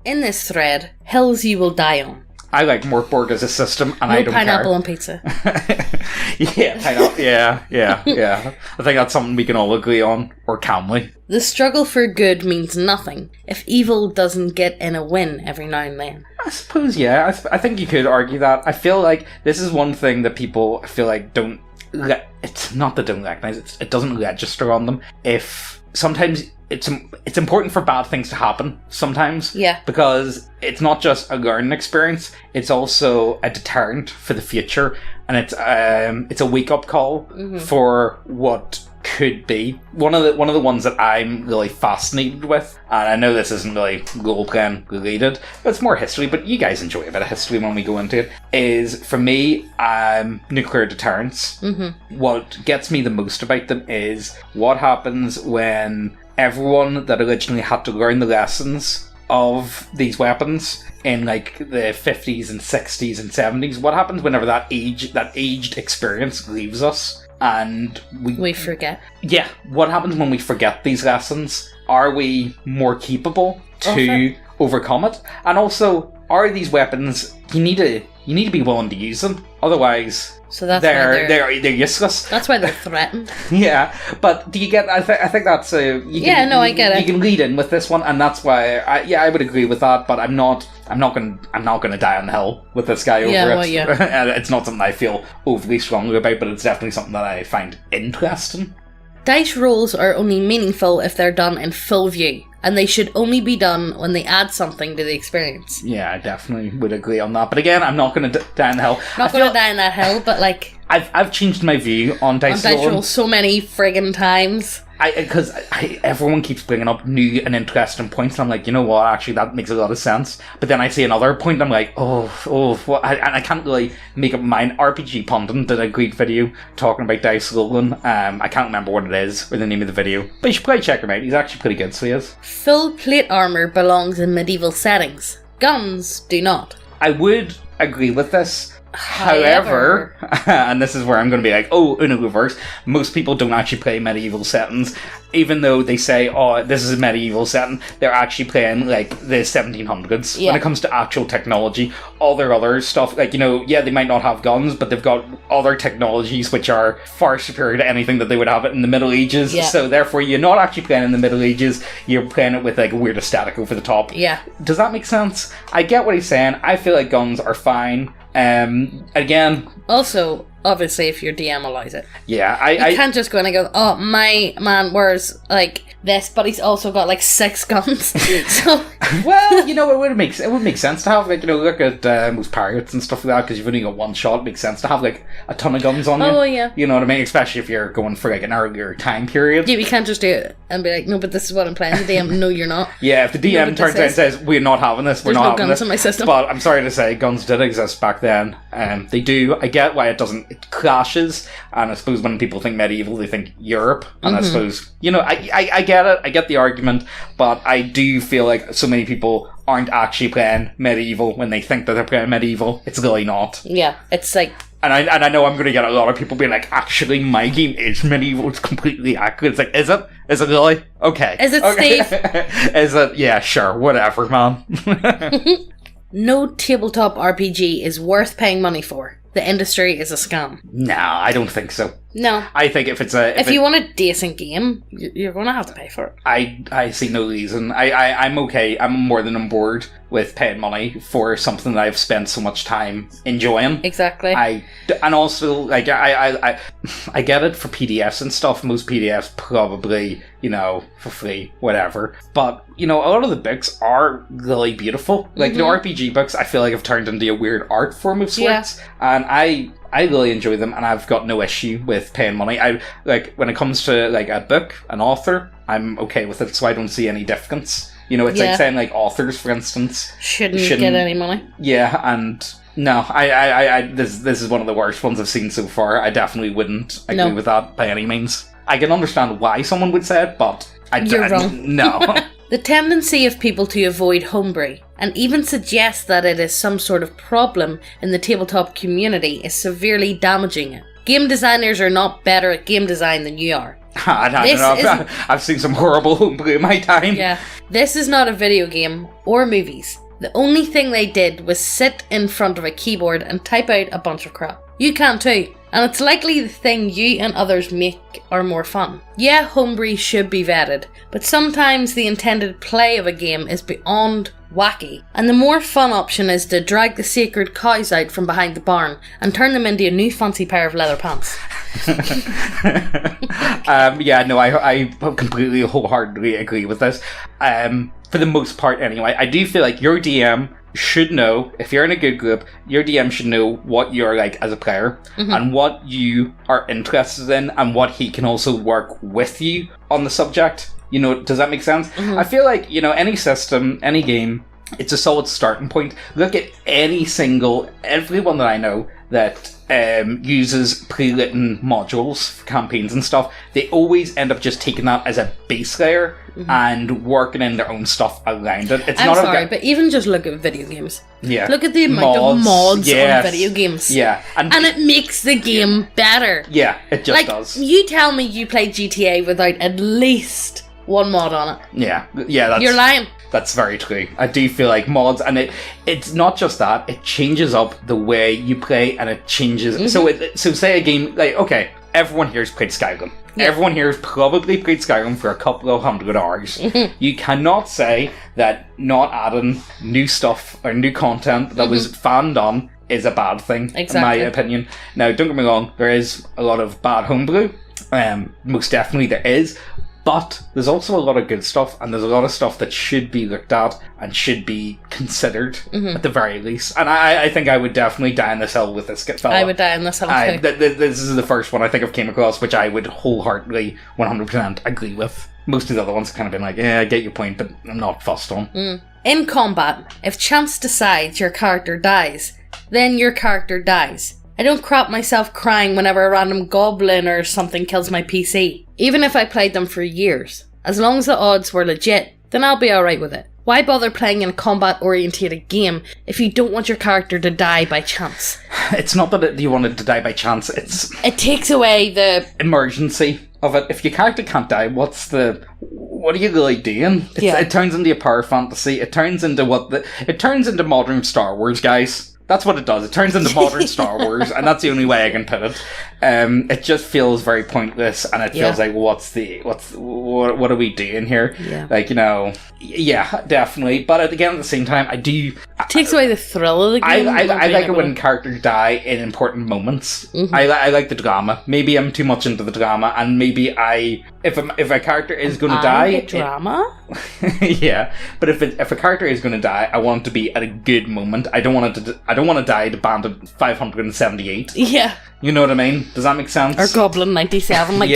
In this thread, hills you will die on. I like Morkborg as a system, and I don't care. No pineapple on pizza. Yeah, pineapple. Yeah. I think that's something we can all agree on, or can we? The struggle for good means nothing if evil doesn't get in a win every now and then. I suppose, yeah. I think you could argue that. I feel like this is one thing that people, I feel like, don't... It's not that they don't recognise, it doesn't register on them. If sometimes... It's important for bad things to happen sometimes. Yeah. Because it's not just a learning experience, it's also a deterrent for the future, and it's a wake-up call for what could be. One of the ones that I'm really fascinated with, and I know this isn't really role-playing related, but it's more history, but you guys enjoy a bit of history when we go into it, is, for me, nuclear deterrence. What gets me the most about them is what happens when everyone that originally had to learn the lessons of these weapons in like the 50s and 60s and 70s, what happens whenever that aged experience leaves us and we forget? Yeah, what happens when we forget these lessons? Are we more capable to overcome it? And also, are these weapons, you need to be willing to use them, otherwise so that's they're useless. That's why they're threatened. Yeah, but do you get? I think that's I get it. You can lead in with this one, and that's why I would agree with that. But I'm not going to die on the hill with this guy over it. Well, yeah. It's not something I feel overly strongly about, but it's definitely something that I find interesting. Dice rolls are only meaningful if they're done in full view, and they should only be done when they add something to the experience. Yeah, I definitely would agree on that. But again, I'm not going to die on the hill. Not going to die on that hill, but like... I've changed my view on dice rolls so many friggin' times. Because everyone keeps bringing up new and interesting points, and I'm like, you know what, actually that makes a lot of sense. But then I see another point, and I'm like, what? I can't really make up mine. RPG Pundit did a great video talking about dice rolling. I can't remember what it is, or the name of the video. But you should probably check him out, he's actually pretty good, so he is. Full plate armour belongs in medieval settings. Guns do not. I would agree with this. However, and this is where I'm going to be like, Uno reverse, most people don't actually play medieval settings, even though they say, this is a medieval setting, they're actually playing like the 1700s. When it comes to actual technology, all their other stuff, like, they might not have guns, but they've got other technologies which are far superior to anything that they would have in the Middle Ages. So therefore, you're not actually playing in the Middle Ages, you're playing it with like a weird aesthetic over the top. Yeah. Does that make sense? I get what he's saying. I feel like guns are fine. Again, also, obviously, if your DM allows it. Yeah, you can't just go in and go, my man wears like this, but he's also got like 6 guns. So, well, it would make sense to have like look at most pirates and stuff like that, because you've only got one shot. It makes sense to have like a ton of guns on you. Oh yeah, you know what I mean. Especially if you're going for like an earlier time period. Yeah, you can't just do it and be like, no, but this is what I'm playing. The DM, no, you're not. Yeah, if the DM turns out and says we're not having this, we're not having this. There's no guns in my system. But I'm sorry to say, guns did exist back then. They do. I get why it clashes, and I suppose when people think medieval, they think Europe, and I suppose I get it. I get the argument, but I do feel like so many people aren't actually playing medieval when they think that they're playing medieval. It's really not. Yeah, it's like... And I know I'm going to get a lot of people being like, actually, my game is medieval. It's completely accurate. It's like, is it? Is it really? Okay. Is it, okay. Steve? Is it? Yeah, sure. Whatever, man. No tabletop RPG is worth paying money for. The industry is a scam. No, I don't think so. No. I think if you want a decent game, you're going to have to pay for it. I see no reason. I'm okay. I'm more than on board with paying money for something that I've spent so much time enjoying. Exactly. And also, like, I get it for PDFs and stuff. Most PDFs probably, for free, whatever. But, a lot of the books are really beautiful. Like, the RPG books, I feel like have turned into a weird art form of sorts. And I really enjoy them, and I've got no issue with paying money. I like when it comes to like a book, an author, I'm okay with it, so I don't see any difference. It's like saying like authors, for instance, shouldn't get any money. Yeah, and no, this is one of the worst ones I've seen so far. I definitely wouldn't agree with that by any means. I can understand why someone would say it, but you're wrong. No. The tendency of people to avoid homebrew and even suggest that it is some sort of problem in the tabletop community is severely damaging it. Game designers are not better at game design than you are. I don't know. I've seen some horrible homebrew in my time. Yeah. This is not a video game or movies. The only thing they did was sit in front of a keyboard and type out a bunch of crap. You can too. And it's likely the thing you and others make are more fun. Yeah, homebrew should be vetted, but sometimes the intended play of a game is beyond wacky, and the more fun option is to drag the sacred cows out from behind the barn and turn them into a new fancy pair of leather pants. I completely wholeheartedly agree with this. For the most part anyway, I do feel like your DM should know, if you're in a good group, your DM should know what you're like as a player and what you are interested in and what he can also work with you on the subject. You know, does that make sense? I feel like, you know, any system, any game, it's a solid starting point. Look at everyone that I know that uses pre-written modules for campaigns and stuff. They always end up just taking that as a base layer and working in their own stuff around it. I'm sorry, but even just look at video games. Yeah. Look at the amount of mods on video games. Yeah. And it makes the game better. Yeah, it just does. You tell me you played GTA without at least one mod on it. Yeah, you're lying. That's very true. I do feel like mods, and it's not just that, it changes up the way you play, and it changes. So say a game, like, okay, everyone here's played Skyrim. Yeah. Everyone here has probably played Skyrim for a couple of 100 hours. You cannot say that not adding new stuff or new content that was fanned on is a bad thing, in my opinion. Now, don't get me wrong, there is a lot of bad homebrew. Most definitely there is. But there's also a lot of good stuff, and there's a lot of stuff that should be looked at and should be considered at the very least. And I think I would definitely die on this hill with this fella. I would die on this hill too. This is the first one I think I've came across which I would wholeheartedly 100% agree with. Most of the other ones have kind of been like, yeah, I get your point, but I'm not fussed on. In combat, if chance decides your character dies, then your character dies. I don't crap myself crying whenever a random goblin or something kills my PC. Even if I played them for years. As long as the odds were legit, then I'll be alright with it. Why bother playing in a combat-orientated game if you don't want your character to die by chance? It's not that you want it to die by chance, it takes away the emergency of it. If your character can't die, what are you really doing? It turns into a power fantasy. It turns into modern Star Wars, guys. That's what it does. It turns into modern Star Wars, and that's the only way I can put it. It just feels very pointless, and it feels like, what are we doing here? Yeah. Like, you know, yeah, definitely. But again, at the same time, it takes away the thrill of the game. I like it when characters die in important moments. I like the drama. Maybe I'm too much into the drama, and maybe if a character is going to die, drama. Yeah, but if a character is going to die, I want it to be at a good moment. I don't want to die to Bandit 578. Yeah. You know what I mean? Does that make sense? Or Goblin 97. Like,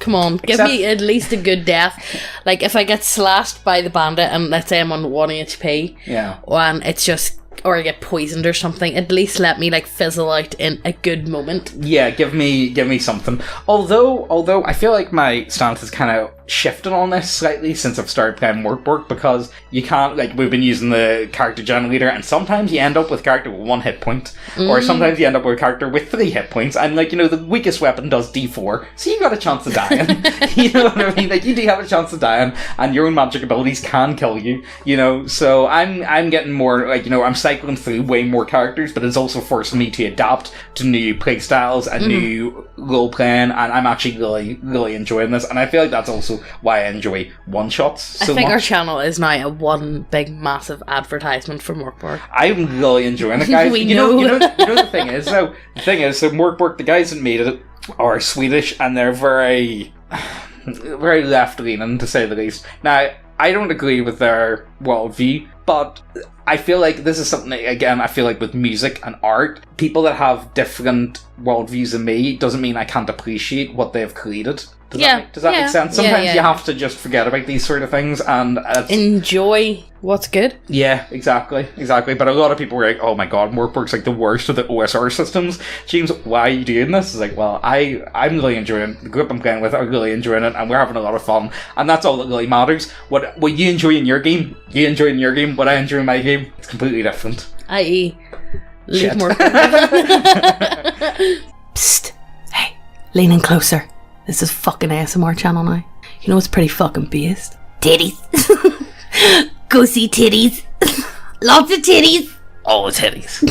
come on. Give me at least a good death. Like, if I get slashed by the bandit and let's say I'm on 1 HP, and it's just, or I get poisoned or something, at least let me like fizzle out in a good moment. Yeah, give me something. Although I feel like my stance has kind of shifted on this slightly since I've started playing Workbook, because you can't, like, we've been using the character generator, and sometimes you end up with a character with 1 hit point, or sometimes you end up with a character with 3 hit points, and, like, you know, the weakest weapon does D4, so you got a chance of dying. You know what I mean? Like, you do have a chance of dying, and your own magic abilities can kill you, you know, so I'm getting more, like, you know, I'm cycling through way more characters, but it's also forcing me to adapt to new playstyles and new role-playing, and I'm actually really, really enjoying this, and I feel like that's also why I enjoy one-shots so much. I think our channel is now a one big massive advertisement for Morkborg. I'm really enjoying it, guys. You know the thing is, so Morkborg, the guys that made it are Swedish, and they're very very left-leaning, to say the least. Now, I don't agree with their worldview, but I feel like this is something that, again, I feel like with music and art, people that have different worldviews than me doesn't mean I can't appreciate what they've created. Does that make sense? Sometimes you have to just forget about these sort of things and enjoy what's good. Yeah, exactly. But a lot of people were like, "Oh my god, Morkborg's like the worst of the OSR systems." James, why are you doing this? It's like, well, I'm really enjoying it. The group I'm playing with are really enjoying it, and we're having a lot of fun, and that's all that really matters. What you enjoy in your game, you enjoy in your game. What I enjoy in my game, it's completely different. I.e., leave Morkborg. Psst. Hey, lean in closer. This is fucking ASMR channel now. You know it's pretty fucking based. Titties. Go see titties. Lots of titties. All the titties.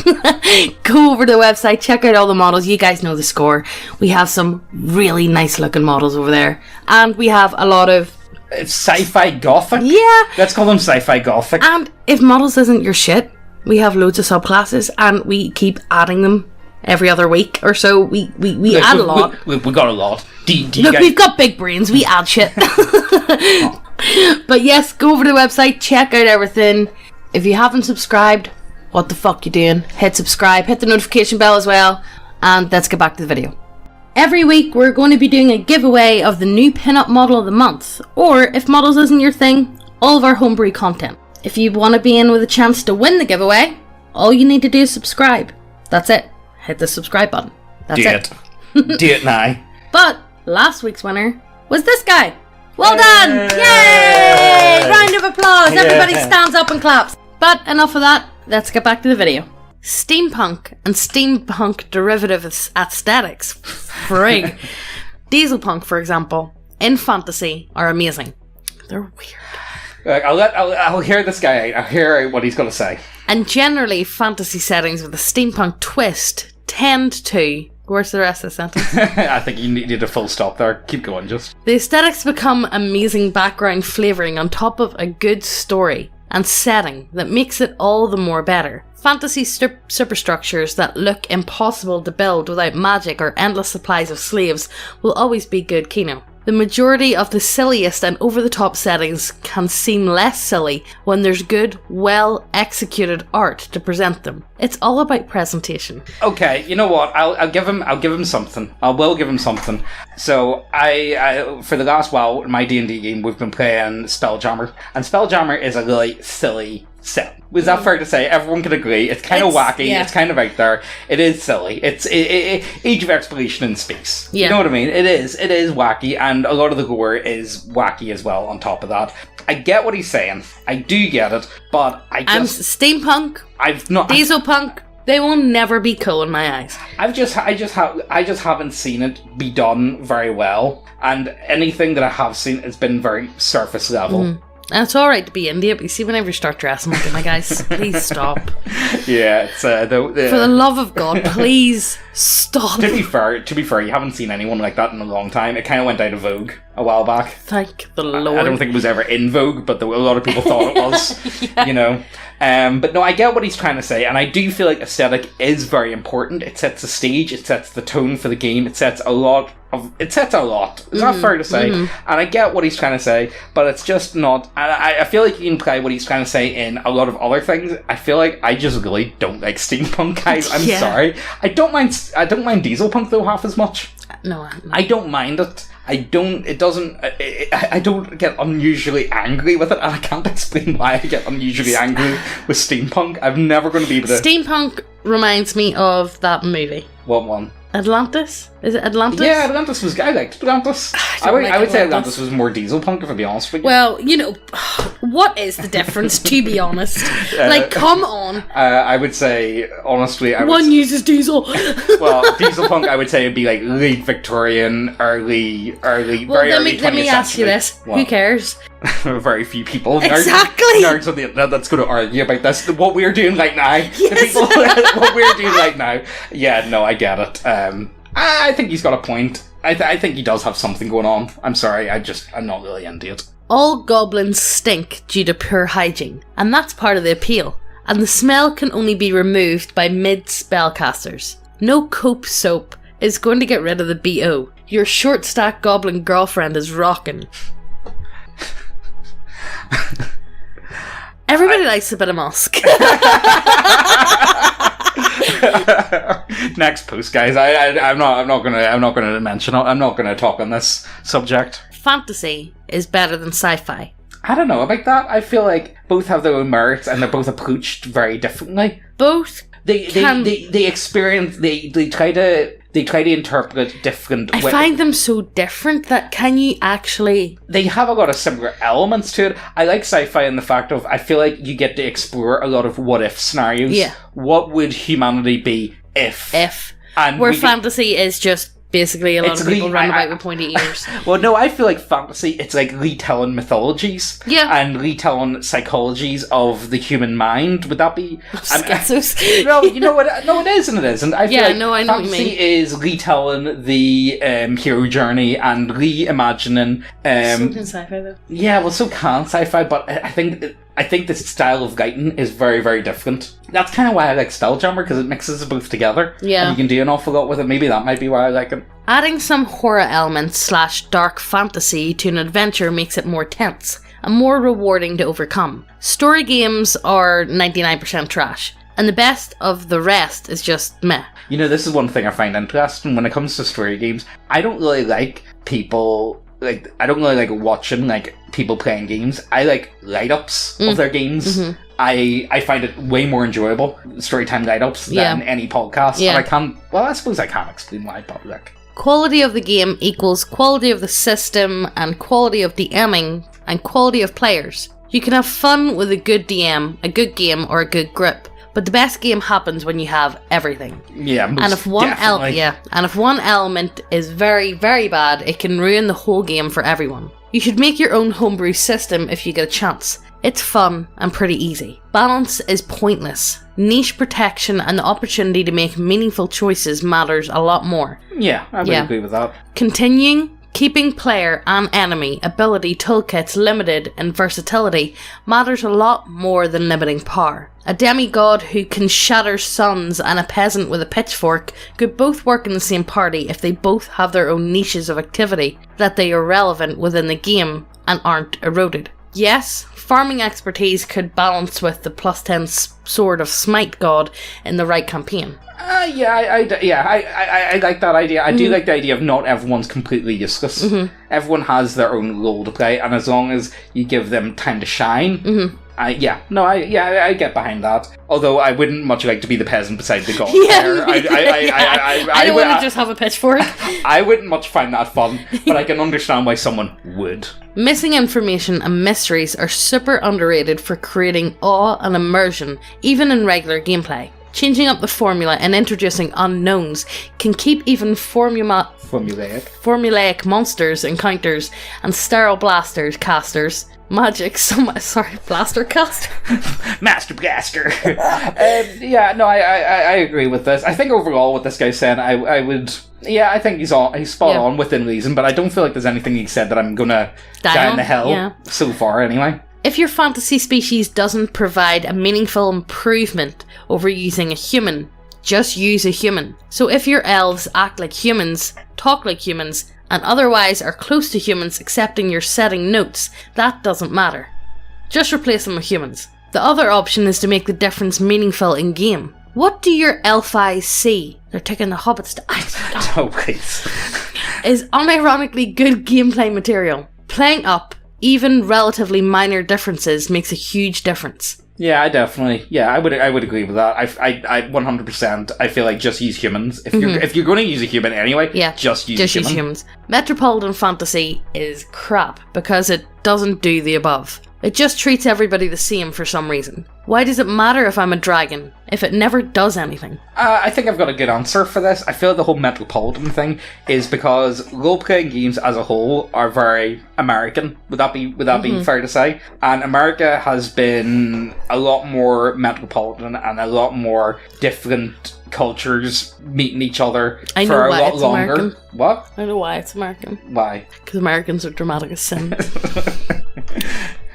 Go over to the website, check out all the models. You guys know the score. We have some really nice looking models over there. And we have a lot of... It's sci-fi gothic? Yeah. Let's call them sci-fi gothic. And if models isn't your shit, we have loads of subclasses and we keep adding them every other week or so. We add a lot. We got a lot. Look, we've got big brains. We add shit. But yes, go over to the website, check out everything. If you haven't subscribed, what the fuck you doing? Hit subscribe, hit the notification bell as well, and let's get back to the video. Every week we're going to be doing a giveaway of the new pinup model of the month, or if models isn't your thing, all of our homebrew content. If you want to be in with a chance to win the giveaway, all you need to do is subscribe. That's it. Hit the subscribe button. That's it. Do it now. But last week's winner was this guy. Well done! Yay! Round of applause. Everybody stands up and claps. But enough of that. Let's get back to the video. Steampunk and steampunk derivative aesthetics. Frig. Dieselpunk, for example, in fantasy are amazing. They're weird. I'll hear this guy out. I'll hear what he's going to say. And generally, fantasy settings with a steampunk twist tend to... Where's the rest of the sentence? I think you need a full stop there. Keep going, just. The aesthetics become amazing background flavouring on top of a good story and setting that makes it all the more better. Fantasy superstructures that look impossible to build without magic or endless supplies of slaves will always be good kino. The majority of the silliest and over-the-top settings can seem less silly when there's good, well-executed art to present them. It's all about presentation. Okay, you know what? I'll give him something. I will give him something. So I for the last while in my D&D game we've been playing Spelljammer, and Spelljammer is a really silly set. Was that fair to say? Everyone can agree. It's kind of wacky. Yeah. It's kind of out there. It is silly. It's Age of Exploration in space. Yeah. You know what I mean? It is wacky, and a lot of the gore is wacky as well on top of that. I get what he's saying. I do get it, but steampunk. Dieselpunk. They will never be cool in my eyes. I just haven't seen it be done very well, and anything that I have seen has been very surface level. Mm. And it's alright to be indie, but you see, whenever you start dressing like it, my guys, please stop. Yeah, it's for the love of God, please stop. To be fair, you haven't seen anyone like that in a long time. It kind of went out of vogue a while back. Thank the Lord. I don't think it was ever in vogue, but a lot of people thought it was. Yeah. You know. But no, I get what he's trying to say, and I do feel like aesthetic is very important. It sets the stage, it sets the tone for the game, it sets a lot. Is that fair to say? Mm-hmm. And I get what he's trying to say, but it's just not. And I feel like you can play what he's trying to say in a lot of other things. I feel like I just really don't like steampunk, guys. I'm sorry. I don't mind dieselpunk though half as much. No. I don't mind it. I don't get unusually angry with it, and I can't explain why I get unusually angry with steampunk. I'm never going to be able to... Steampunk reminds me of that movie. What one? Atlantis? Is it Atlantis? Yeah, Atlantis was... I liked Atlantis. I would say Atlantis was more dieselpunk, if I'd be honest with you. Well, you know, what is the difference, to be honest? Come on. I would say, honestly... One uses diesel. Well, dieselpunk, I would say, would be like late Victorian, early, very early 20th century. Let me ask you this. What? Who cares? Very few people. Exactly. Nerds on the internet that's going to argue about this. What we're doing right now. Yes. What we're doing right now. Yeah, no, I get it. I think he's got a point. I think he does have something going on. I'm sorry, I'm not really into it. All goblins stink due to poor hygiene, and that's part of the appeal. And the smell can only be removed by mid-spellcasters. No cope soap is going to get rid of the BO. Your short-stacked goblin girlfriend is rocking. Everybody likes a bit of musk. Next post, guys. I'm not gonna mention it. I'm not gonna talk on this subject. Fantasy is better than sci-fi. I don't know about that. I feel like both have their own merits, and they're both approached very differently. Both. They try to interpret different... I find them so different that can you actually... They have a lot of similar elements to it. I like sci-fi in the fact of, I feel like you get to explore a lot of what-if scenarios. Yeah. What would humanity be if? And where fantasy is just basically a lot It's of people run I- about with pointy ears. Well, no, I feel like fantasy, it's like retelling mythologies. Yeah. And retelling psychologies of the human mind. Would that be... Schizos. No, you know what? No, it is and it isn't. I feel Yeah, like no, I know what you fantasy mean. is retelling the hero journey and reimagining... sci-fi though. Yeah, well, so can sci-fi, but I think the style of writing is very, very different. That's kind of why I like Spelljammer, because it mixes them both together. Yeah. And you can do an awful lot with it. Maybe that might be why I like it. Adding some horror elements / dark fantasy to an adventure makes it more tense and more rewarding to overcome. Story games are 99% trash, and the best of the rest is just meh. You know, this is one thing I find interesting when it comes to story games. I don't really like people... I don't really like watching, people playing games. I like light-ups of their games. Mm-hmm. I find it way more enjoyable, storytime light-ups, than any podcast. Yeah. And I suppose I can't explain why I probably like. Quality of the game equals quality of the system and quality of DMing and quality of players. You can have fun with a good DM, a good game, or a good grip, but the best game happens when you have everything. Yeah, most And if one definitely. and if one element is very, very bad, it can ruin the whole game for everyone. You should make your own homebrew system if you get a chance. It's fun and pretty easy. Balance is pointless. Niche protection and the opportunity to make meaningful choices matters a lot more. Yeah, I would agree with that. Continuing, keeping player and enemy ability toolkits limited in versatility matters a lot more than limiting power. A demigod who can shatter suns and a peasant with a pitchfork could both work in the same party if they both have their own niches of activity that they are relevant within the game and aren't eroded. Yes, farming expertise could balance with the +10 sword of Smite God in the right campaign. I like that idea. I do like the idea of not everyone's completely useless. Everyone has their own role to play, and as long as you give them time to shine, I get behind that. Although I wouldn't much like to be the peasant beside the god. I don't want to just have a pitchfork. I wouldn't much find that fun, but I can understand why someone would. Missing information and mysteries are super underrated for creating awe and immersion, even in regular gameplay. Changing up the formula and introducing unknowns can keep even formulaic monsters, encounters, and sterile blasters casters. Blaster caster. Master Blaster. I agree with this. I think overall what this guy's saying, I think he's spot on within reason, but I don't feel like there's anything he said that I'm gonna die in the hell so far anyway. If your fantasy species doesn't provide a meaningful improvement over using a human, just use a human. So if your elves act like humans, talk like humans, and otherwise are close to humans accepting your setting notes, that doesn't matter. Just replace them with humans. The other option is to make the difference meaningful in game. What do your elf eyes see? They're taking the hobbits to Iceland. Oh, please. Is unironically good gameplay material. Playing up even relatively minor differences makes a huge difference. Yeah, I would agree with that. I 100%. I feel like just use humans. If you're going to use a human anyway, just use humans. Metropolitan Fantasy is crap because it doesn't do the above. It just treats everybody the same for some reason. Why does it matter if I'm a dragon, if it never does anything? I think I've got a good answer for this. I feel like the whole metropolitan thing is because role-playing games as a whole are very American. Would that be fair to say? And America has been a lot more metropolitan and a lot more different cultures meeting each other for a lot longer. American. What? I know why it's American. Why? Because Americans are dramatic as sin.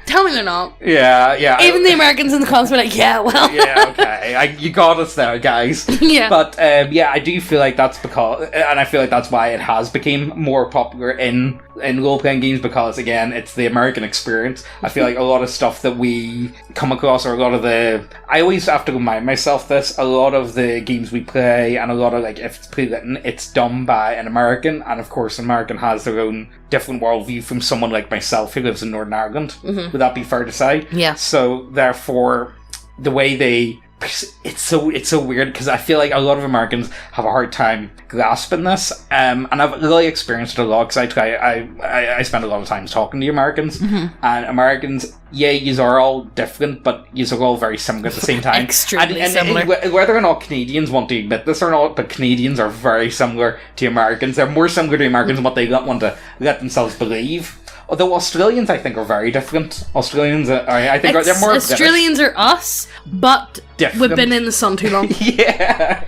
Tell me they're not. Yeah. Even the Americans in the comments were like, yeah, well. Yeah, okay. You got us there, guys. Yeah. But, I do feel like that's because... And I feel like that's why it has become more popular in role-playing games, because, again, it's the American experience. I feel like a lot of stuff that we come across, or a lot of the... I always have to remind myself this, a lot of the games we play, and a lot of, if it's pre-written, it's done by an American, and of course, an American has their own different worldview from someone like myself who lives in Northern Ireland. Would that be fair to say? Yeah. So, therefore, the way they it's so weird because I feel like a lot of Americans have a hard time grasping this, and I've really experienced it a lot because I spend a lot of time talking to Americans, and Americans, yeah, yous are all different, but yous are all very similar at the same time. Extremely similar. Whether or not Canadians want to admit this or not, but Canadians are very similar to Americans. They're more similar to Americans than what they want to let themselves believe. Although Australians, I think, are very different. Australians, I think, they're more Australians British. are us, but Different. we've been in the sun too long. yeah.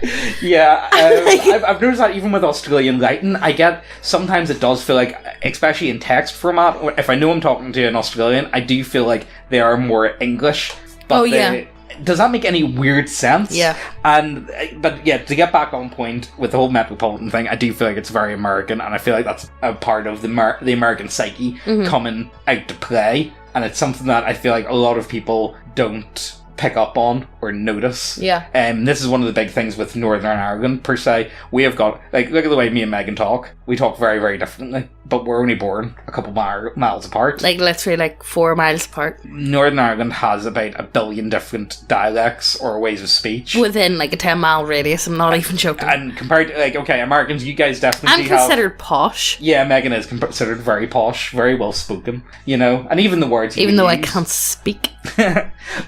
I've noticed that even with Australian writing, I get sometimes it does feel like, especially in text format, if I know I'm talking to an Australian, I do feel like they are more English. But does that make any weird sense? Yeah. But yeah, to get back on point with the whole metropolitan thing, I do feel like it's very American, and I feel like that's a part of the American psyche coming out to play, and it's something that I feel like a lot of people don't pick up on or notice. Yeah. This is one of the big things with Northern Ireland, per se. We have got, like, look at the way me and Megan talk. We talk very, very differently, but we're only born a couple miles apart. Like, literally, like, 4 miles apart. Northern Ireland has about 1 billion different dialects or ways of speech. Within, like, a 10-mile radius, I'm not even joking. And compared to, like, okay, Americans, you guys definitely I'm considered posh. Yeah, Megan is considered very posh, very well spoken, you know, and even the words. Even though I can't speak.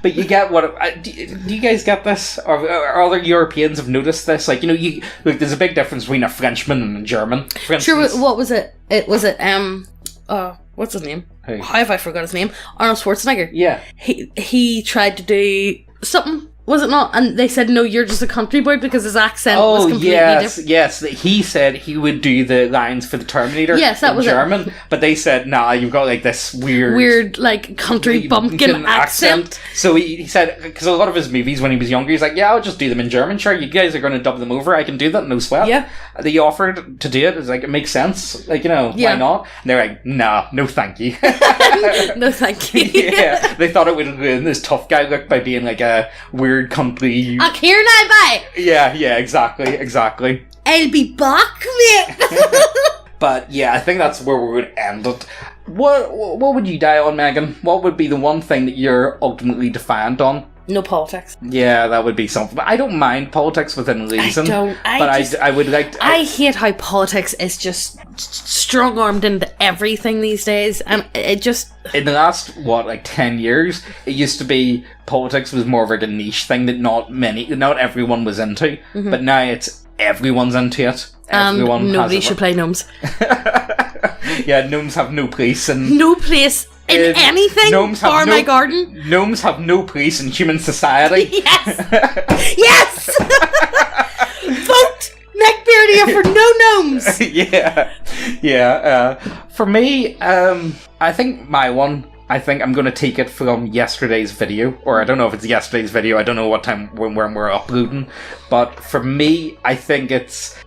But you get what? Do you guys get this? Or other Europeans have noticed this? Like, you know, there's a big difference between a Frenchman and a German. For instance. Sure, what was it? What's his name? Who? How have I forgot his name? Arnold Schwarzenegger. Yeah. He tried to do something. Was it not? And they said, no, you're just a country boy because his accent was completely different. Yes. He said he would do the lines for the Terminator in German, but they said, nah, you've got like this weird like, country bumpkin accent. So he said, because a lot of his movies when he was younger, he's like, yeah, I'll just do them in German. Sure, you guys are going to dub them over. I can do that, no sweat. Yeah. They offered to do it. It's like, it makes sense. Like, you know, why not? And they're like, nah, no thank you. No thank you. Yeah, they thought it would ruin this tough guy look by being like a weird country. I'm here now, bye. Yeah, exactly. I'll be back, mate. But yeah, I think that's where we would end it. What would you die on, Megan? What would be the one thing that you're ultimately defiant on? No politics. Yeah, that would be something. I don't mind politics within reason. I would like to, I hate how politics is just strong-armed into everything these days, and it just... In the last, 10 years, it used to be politics was more of like a niche thing that not everyone was into, but now it's everyone's into it. Everyone nobody should play gnomes. Yeah, gnomes have no place in... No place in anything or my garden. Gnomes have no place in human society. Yes! Yes! Vote Neckbeardia for no gnomes! Yeah. For me, I think my one... I think I'm going to take it from yesterday's video, or I don't know if it's yesterday's video, I don't know what time when we're uploading, but for me, I think it's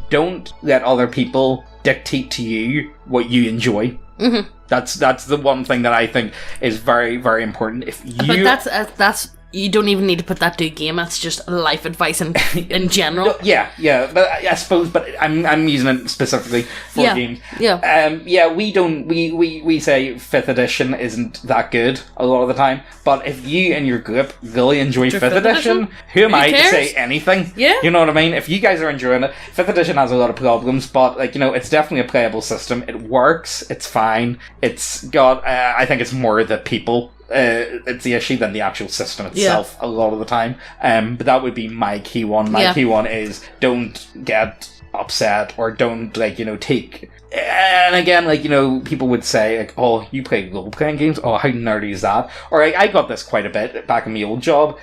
don't let other people dictate to you what you enjoy. Mm-hmm. That's the one thing that I think is very, very important. But that's you don't even need to put that to a game. That's just life advice in general. Yeah. But I suppose, but I'm using it specifically for games. Yeah. We say 5th edition isn't that good a lot of the time. But if you and your group really enjoy 5th edition, who am I to say anything? Yeah. You know what I mean? If you guys are enjoying it, 5th edition has a lot of problems, but it's definitely a playable system. It works. It's fine. It's got. I think it's more the people. It's the issue than the actual system itself a lot of the time. But that would be my key one. My key one is don't get upset or don't take. And again, people would say oh, you play role-playing games? Oh, how nerdy is that? Or I got this quite a bit back in my old job.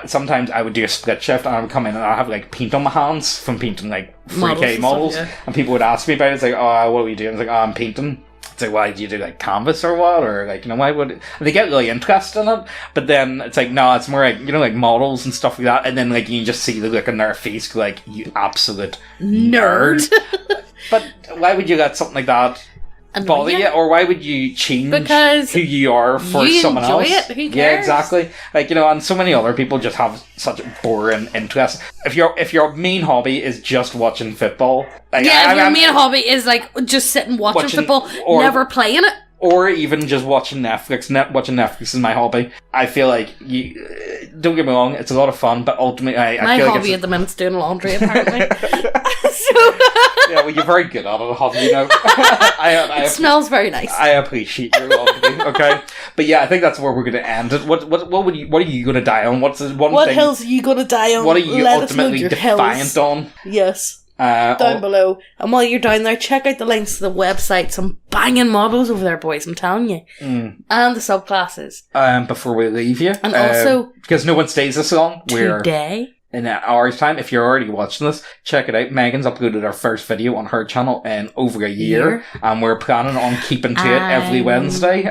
Sometimes I would do a split shift and I would come in and I have paint on my hands from painting 3K models. And people would ask me about it. It's like, oh, what are you doing? It's like, oh, I'm painting. It's like, why do you do canvas or what? Or why would... And they get really interested in it, but then it's no, it's more models and stuff like that, and then you can just see the look on their face, go you absolute nerd. But why would you let something like that bother you? Or why would you change who you are for someone else? It. Who cares? Yeah, exactly. And so many other people just have such boring interests. If your main hobby is just watching football, if your main hobby is just sitting watching football, never playing it. or even just watching Netflix. Watching Netflix is my hobby. I feel like don't get me wrong, it's a lot of fun, but ultimately, I my feel hobby like at the minute's doing laundry, apparently. yeah, well, you're very good at it, hobby. You know, It smells very nice. I appreciate your laundry. Okay, but yeah, I think that's where we're going to end it. What are you going to die on? What's the one what thing? hills are you going to die on? What are you Let us know ultimately your defiant hills. on? Yes. Down below. And while you're down there, check out the links to the website. Some banging models over there, boys, I'm telling you. And the subclasses. Before we leave you. And also, because no one stays this long, today, in an hour's time, if you're already watching this, check it out. Megan's uploaded our first video on her channel in over a year. And we're planning on keeping to it every Wednesday.